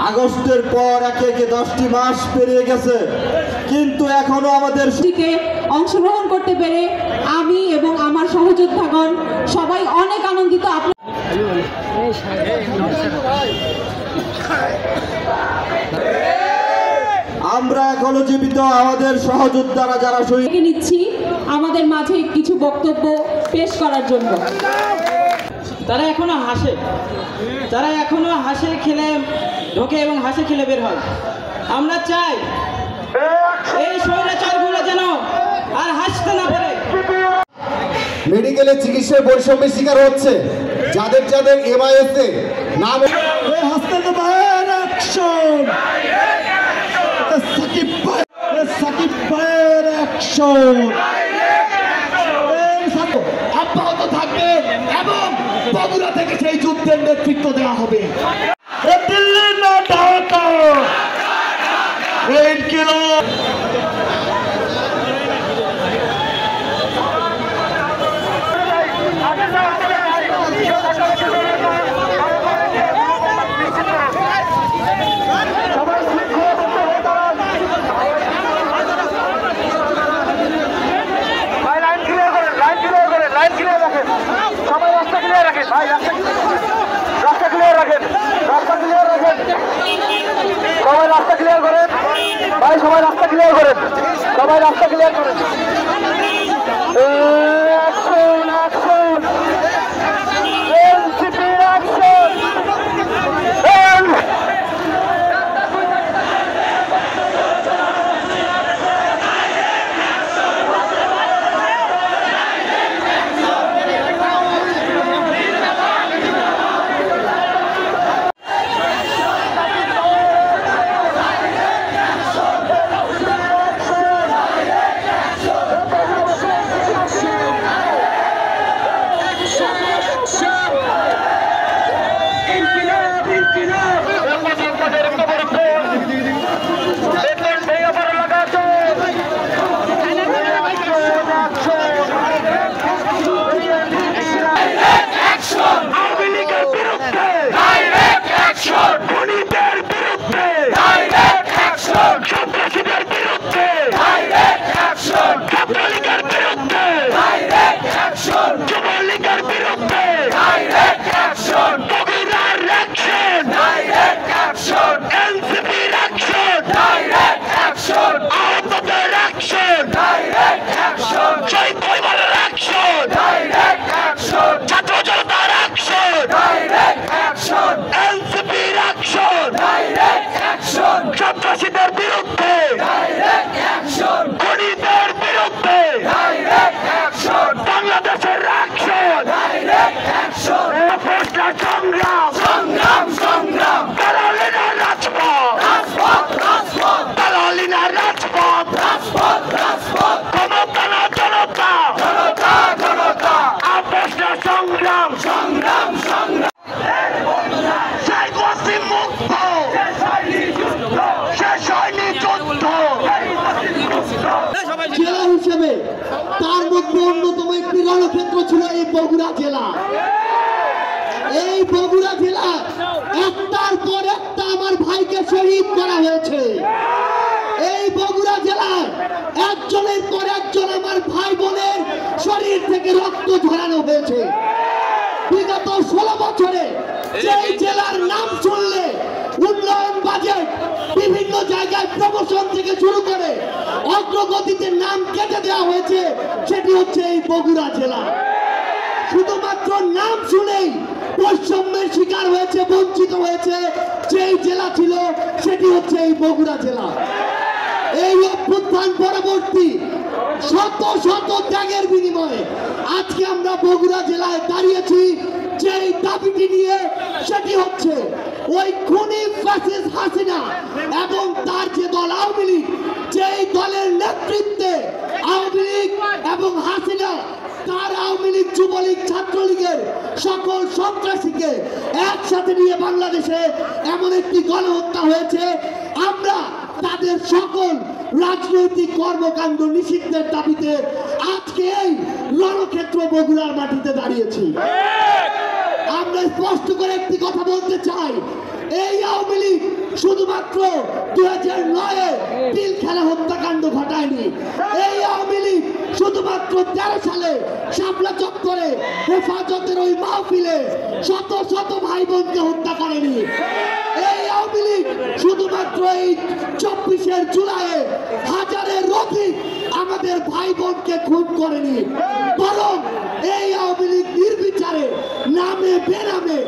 আগস্টের পর একে একে 10টি মাস পেরিয়ে গেছে, কিন্তু এখনো আমাদের অংশগ্রহণ করতে পেরে আমি এবং আমার সহযোদ্ধাগণ সবাই অনেক আনন্দিত। আমরা এখনো জীবিত, আমাদের সহযোদ্ধারা যারা শহীদ নিচ্ছি আমাদের মাঝে কিছু বক্তব্য পেশ করার জন্য। তারা এখনো হাসে খেলে ঢোকে এবং হাসে খেলে বের হয়। আমরা চাই এই স্বৈরাচারগুলো যেন আর হাসতে না পারে। মেডিকেলের চিকিৎসায় বৈষম্যের শিকার হচ্ছে যাদের যাদের এমআইএস এ নাম অব্যাহত থাকবে এবং বগুড়া থেকে সেই যুদ্ধের নেতৃত্ব দেওয়া হবে। দিল্লি না ঢাকা, সবাই রাস্তা ক্লিয়ার করেন। জেলা হিসেবে তার মধ্যে অন্যতম একটি রণক্ষেত্র ছিল এই বগুড়া জেলা। এই বগুড়া জেলা একটার পর একটা আমার ভাইকে শহীদ করা হয়েছে। এই বগুড়া জেলায় একজনের পর একজন আমার ভাই বোনের শরীর থেকে রক্ত ঝরানো হয়েছে। বিগত 16 বছরে এই জেলার নাম শুনলে উন্নয়ন বাজেট, বিভিন্ন জায়গায় প্রমোশন থেকে শুরু করে অগ্রগতিতে নাম কেটে দেওয়া হয়েছে, সেটি হচ্ছে এই বগুড়া জেলা। শুধুমাত্র নাম শুনেই বৈষম্যের শিকার হয়েছে, বঞ্চিত হয়েছে যেই জেলা ছিল, সেটি হচ্ছে এই বগুড়া জেলা। এই অভ্যুত্থান পরবর্তী শত শত ত্যাগের বিনিময়ে আজকে আমরা বগুড়া জেলায় দাঁড়িয়েছি যেই দাবিটি নিয়ে, সেটি হচ্ছে ওই খুনি ফ্যাসিস্ট হাসিনা এবং তার যে দল আওয়ামী লীগ, যেই দলের নেতৃত্বে আওয়ামী লীগ এবং হাসিনা তার আওয়ামী লীগ, যুবলীগ, ছাত্রলীগের সকল সন্ত্রাসীকে একসাথে নিয়ে বাংলাদেশে এমন একটি গণহত্যা হয়েছে। আমরা তাদের সকল রাজনৈতিক কর্মকাণ্ড নিষিদ্ধের দাবিতে আজকে এই রণক্ষেত্র বগুড়ার মাটিতে দাঁড়িয়েছি। আমরা স্পষ্ট করে একটি কথা বলতে চাই, এই আওয়ামী লীগ শুধুমাত্র 2009-এ তিল খেলা হত্যাকাণ্ড ঘটায়নি। এই আওয়ামী লীগ শুধুমাত্র 13 সালে শাপলা চত্বরে হেফাজতের ওই মাহফিলে শত শত ভাই বোনকে হত্যা করেনি। এই আওয়ামী লীগ শুধুমাত্র এই 24 জুলাইয়ে হাজারের অধিক আমাদের ভাই বোনকে খুন করেনি, বরং এই আওয়ামী লীগ নির্বিচারে নামে বেনামে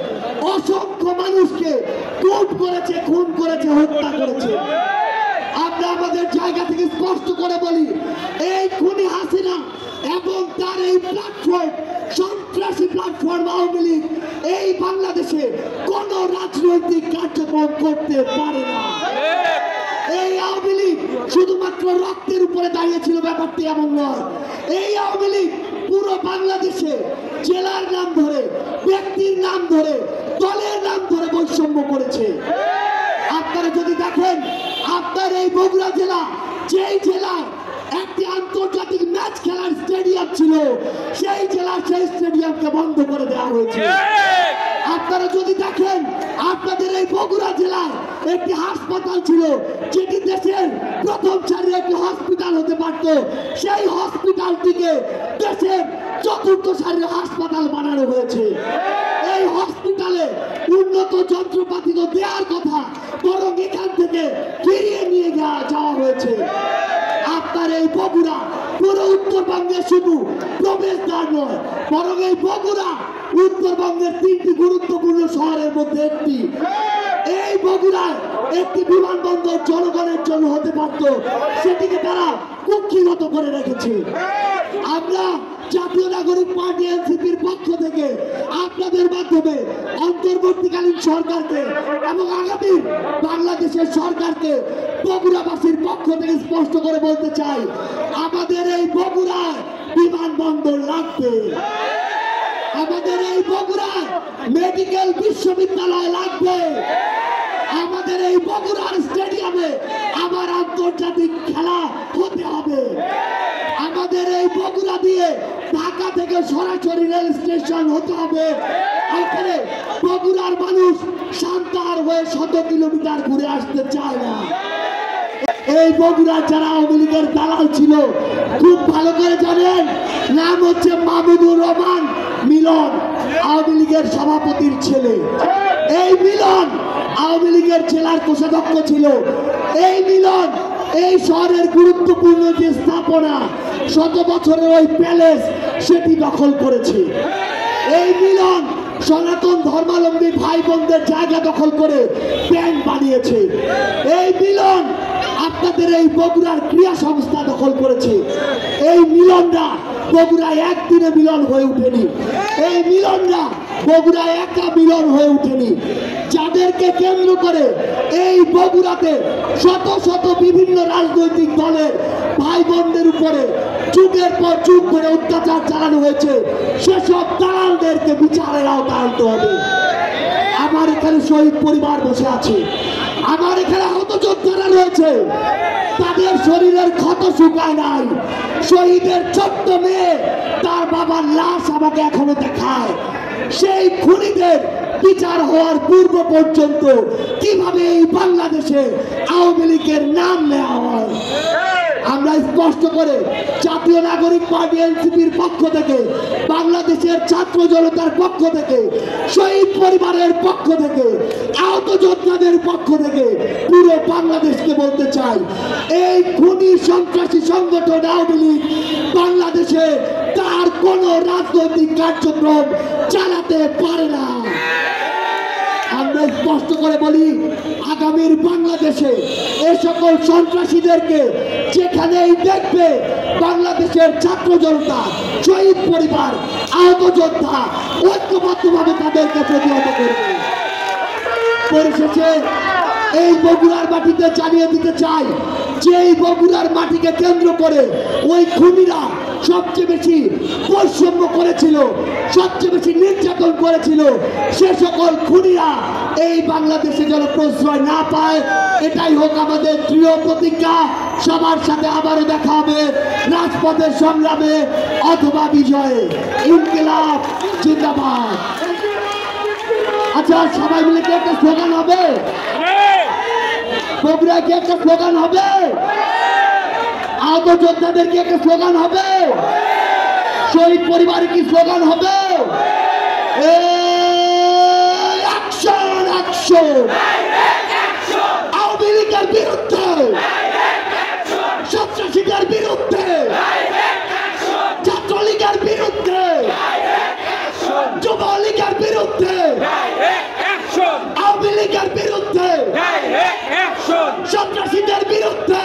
অসংখ্য মানুষকে খুন করেছে, হত্যা করেছে। আমরা আমাদের জায়গা থেকে স্পষ্ট করে বলি, এই খুনি হাসিনা এবং তার এই প্ল্যাটফর্ম, সন্ত্রাসী প্ল্যাটফর্ম আওয়ামী লীগ এই বাংলাদেশে কোন রাজনৈতিক কার্যক্রম করতে পারে না। এই আওয়ামী লীগ শুধুমাত্র রক্তের উপরে দাঁড়িয়েছিল, ব্যাপারটি এমন নয়। এই আওয়ামী লীগ পুরো বাংলাদেশে জেলার নাম ধরে, ব্যক্তির নাম ধরে, দলের নাম ধরে বৈষম্য করেছে। আপনারা যদি দেখেন, আপনার এই বগুড়া জেলা, যেই জেলায় একটি আন্তর্জাতিক ম্যাচ খেলার স্টেডিয়াম ছিল, সেই জেলা সেই স্টেডিয়ামকে বন্ধ করে দেওয়া হয়েছে। আপনারা যদি দেখেন, আপনাদের এই বগুড়া জেলায় একটি হাসপাতাল ছিল, যেটি দেশের প্রথম সারির একটি হসপিটাল হতে পারত, সেই হসপিটালটিকে দেশের চতুর্থ সারির হাসপাতাল বানানো হয়েছে। এই হসপিটালে উন্নত যন্ত্রপাতি তো দেওয়ার কথা, বরং এখান থেকে ফিরিয়ে নিয়ে যাওয়া হয়েছে। আপনার এই বগুড়া পুরো উত্তরবঙ্গে শুধু প্রবেশদ্বার নয়, বরং এই বগুড়া উত্তরবঙ্গের 3টি গুরুত্বপূর্ণ শহরের মধ্যে একটি। এই বগুড়ায় একটি বিমানবন্দর জনগণের জন্য হতে পারত, সেটিকে তারা কুক্ষিগত করে রেখেছে। আমরা জাতীয় নাগরিক পার্টি এনসিপির পক্ষ থেকে আপনাদের মাধ্যমে অন্তর্বর্তীকালীন সরকারকে এবং আগামী বাংলাদেশের সরকারকে বগুড়াবাসীর পক্ষ থেকে স্পষ্ট করে বলতে চাই, আমাদের এই বগুড়ায় বিমানবন্দর লাগবে, আমাদের এই বগুড়ায় মেডিকেল বিশ্ববিদ্যালয় লাগবে, আমাদের এই বগুড়ার স্টেডিয়ামে আবার আন্তর্জাতিক খেলা হতে হবে, আমাদের এই বগুড়া দিয়ে ঢাকা থেকে সরাসরি রেল স্টেশন হতে হবে। এখানে বগুড়ার মানুষ সান্তাহার হয়ে 100 কিলোমিটার ঘুরে আসতে চায় না। এই বগুড়ার যারা আওয়ামী লীগের দালাল ছিল, খুব ভালো করে জানেন, নাম হচ্ছে মাহমুদুর রহমান মিলন, আওয়ামী লীগের সভাপতির ছেলে। এই মিলন আওয়ামী লীগের জেলার কোষাধ্যক্ষ ছিল। এই মিলন এই শহরের গুরুত্বপূর্ণ যে স্থাপনা, 100 বছরের ওই প্যালেস, সেটি দখল করেছে। এই মিলন সনাতন ধর্মাবলম্বী ভাই বোনদের জায়গা দখল করে ব্যাংক বানিয়েছে। এই মিলন আপনাদের এই বগুড়ার ক্রিয়া সংস্থা দখল করেছে। এই মিলনরা বগুড়ায় একদিনে মিলন হয়ে উঠেনি, এই মিলনরা বগুড়ায় একা মিলন হয়ে উঠেনি। যাদেরকে কেন্দ্র করে এই বগুড়াতে শত শত বিভিন্ন রাজনৈতিক দলের ভাই বোনদের উপরে যুগের পর যুগ ধরে অত্যাচার চালানো হয়েছে, সেসব দালালদেরকে বিচারের আওতায় আনতে হবে। আমার এখানে শহীদ পরিবার বসে আছে, আমার এখানে হতযোদ্ধারা রয়েছে, তাদের শরীরের ক্ষত শুকায় নাই। শহীদের ছোট্ট মেয়ে তার বাবার লাশ আমাকে এখনো দেখায়। সেই খুনিদের বিচার হওয়ার পূর্ব পর্যন্ত কিভাবে এই বাংলাদেশে আওয়ামী লীগের নাম নেওয়া হয়, আমরা স্পষ্ট করে জাতীয় নাগরিক পার্টি এনসিপির পক্ষ থেকে, বাংলাদেশের ছাত্র জনতার পক্ষ থেকে, শহীদ পরিবারের পক্ষ থেকে, আহত যোদ্ধাদের পক্ষ থেকে পুরো বাংলাদেশকে বলতে চাই, এই খুনি সন্ত্রাসী সংগঠন আওয়ামী লীগ বাংলাদেশে তার কোনো রাজনৈতিক কার্যক্রম চালাতে পারে না। আমরা স্পষ্ট করে বলি, আগামীর বাংলাদেশে এই সকল সন্ত্রাসীদেরকে যেখানেই দেখবে, বাংলাদেশের ছাত্র জনতা, শহীদ পরিবার, আহত যোদ্ধা ঐক্যবদ্ধভাবে তাদেরকে প্রতিহত করবে। পরিশেষে এই বগুড়ার মাটিতে জানিয়ে দিতে চাই, যে এই বগুড়ার মাটিকে কেন্দ্র করে ওই খুনিরা সবচেয়ে বেশি বৈষম্য করেছিল, সবচেয়ে বেশি নির্যাতন করেছিল, সে সকল খুনিরা এই বাংলাদেশে যেন প্রশ্রয় না পায়, এটাই হোক আমাদের দৃঢ় প্রতিজ্ঞা। সবার সাথে আবারও দেখা হবে রাজপথের সংগ্রামে অথবা বিজয়ে। ইনকিলাব জিন্দাবাদ। আচ্ছা সবাই মিলে কি একটা স্লোগান হবে? বগুড়া কি একটা স্লোগান হবে? আহত যোদ্ধাদের কি একটা স্লোগান হবে? শহীদ পরিবারের কি স্লোগান হবে? অ্যাকশন অ্যাকশন আওয়ামী লীগের বিরুদ্ধে, সন্ত্রাসীদের বিরুদ্ধে, ছাত্রলীগের বিরুদ্ধে, যুবলীগের বিরুদ্ধে, আওয়ামী লীগের বিরুদ্ধে, সন্ত্রাসীদের বিরুদ্ধে